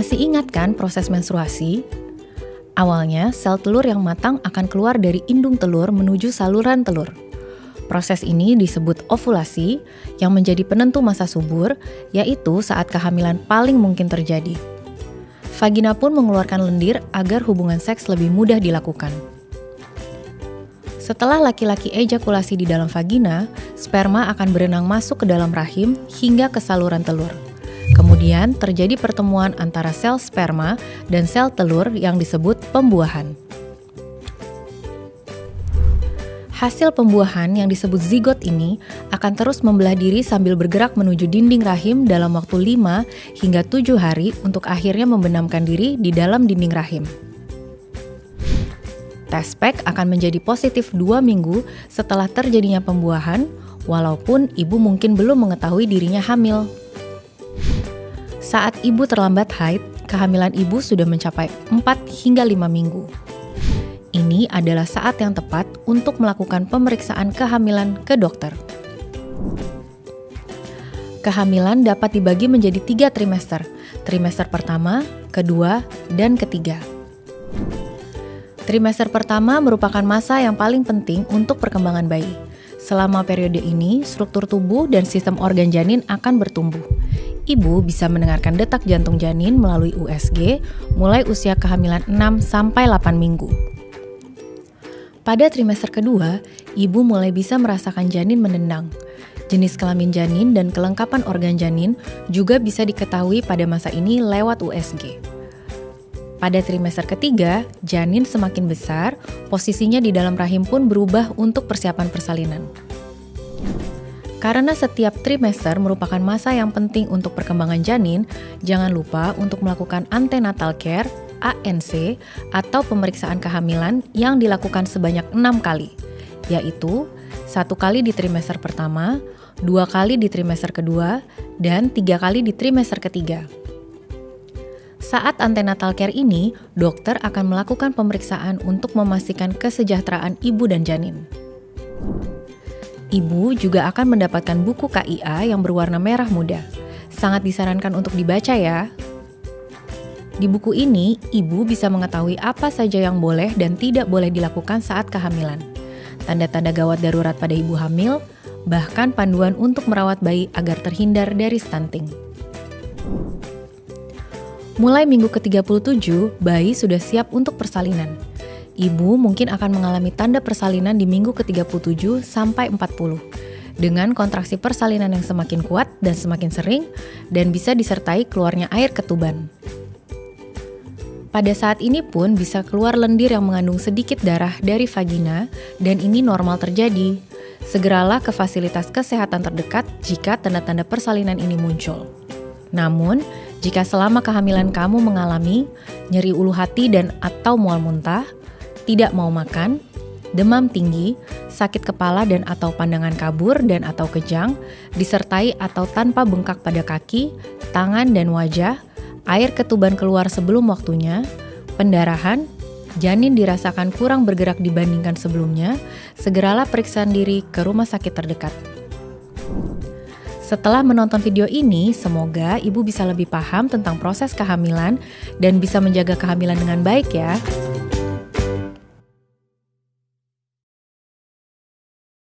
Masih ingat kan proses menstruasi? Awalnya, sel telur yang matang akan keluar dari indung telur menuju saluran telur. Proses ini disebut ovulasi, yang menjadi penentu masa subur, yaitu saat kehamilan paling mungkin terjadi. Vagina pun mengeluarkan lendir agar hubungan seks lebih mudah dilakukan. Setelah laki-laki ejakulasi di dalam vagina, sperma akan berenang masuk ke dalam rahim hingga ke saluran telur. Kemudian terjadi pertemuan antara sel sperma dan sel telur yang disebut pembuahan. Hasil pembuahan yang disebut zigot ini akan terus membelah diri sambil bergerak menuju dinding rahim dalam waktu 5 hingga 7 hari untuk akhirnya membenamkan diri di dalam dinding rahim. Test pack akan menjadi positif 2 minggu setelah terjadinya pembuahan, walaupun ibu mungkin belum mengetahui dirinya hamil. Saat ibu terlambat haid, kehamilan ibu sudah mencapai 4 hingga 5 minggu. Ini adalah saat yang tepat untuk melakukan pemeriksaan kehamilan ke dokter. Kehamilan dapat dibagi menjadi 3 trimester, trimester pertama, kedua, dan ketiga. Trimester pertama merupakan masa yang paling penting untuk perkembangan bayi. Selama periode ini, struktur tubuh dan sistem organ janin akan bertumbuh. Ibu bisa mendengarkan detak jantung janin melalui USG mulai usia kehamilan 6-8 minggu. Pada trimester kedua, ibu mulai bisa merasakan janin mendendang. Jenis kelamin janin dan kelengkapan organ janin juga bisa diketahui pada masa ini lewat USG. Pada trimester ketiga, janin semakin besar, posisinya di dalam rahim pun berubah untuk persiapan persalinan. Karena setiap trimester merupakan masa yang penting untuk perkembangan janin, jangan lupa untuk melakukan antenatal care, ANC, atau pemeriksaan kehamilan yang dilakukan sebanyak 6 kali, yaitu 1 kali di trimester pertama, 2 kali di trimester kedua, dan 3 kali di trimester ketiga. Saat antenatal care ini, dokter akan melakukan pemeriksaan untuk memastikan kesejahteraan ibu dan janin. Ibu juga akan mendapatkan buku KIA yang berwarna merah muda. Sangat disarankan untuk dibaca ya. Di buku ini, ibu bisa mengetahui apa saja yang boleh dan tidak boleh dilakukan saat kehamilan. Tanda-tanda gawat darurat pada ibu hamil, bahkan panduan untuk merawat bayi agar terhindar dari stunting. Mulai minggu ke-37, bayi sudah siap untuk persalinan. Ibu mungkin akan mengalami tanda persalinan di minggu ke-37 sampai 40, dengan kontraksi persalinan yang semakin kuat dan semakin sering, dan bisa disertai keluarnya air ketuban. Pada saat ini pun bisa keluar lendir yang mengandung sedikit darah dari vagina, dan ini normal terjadi. Segeralah ke fasilitas kesehatan terdekat jika tanda-tanda persalinan ini muncul. Namun, jika selama kehamilan kamu mengalami nyeri ulu hati dan atau mual muntah, tidak mau makan, demam tinggi, sakit kepala dan atau pandangan kabur dan atau kejang, disertai atau tanpa bengkak pada kaki, tangan dan wajah, air ketuban keluar sebelum waktunya, pendarahan, janin dirasakan kurang bergerak dibandingkan sebelumnya, segeralah periksa diri ke rumah sakit terdekat. Setelah menonton video ini, semoga ibu bisa lebih paham tentang proses kehamilan dan bisa menjaga kehamilan dengan baik ya.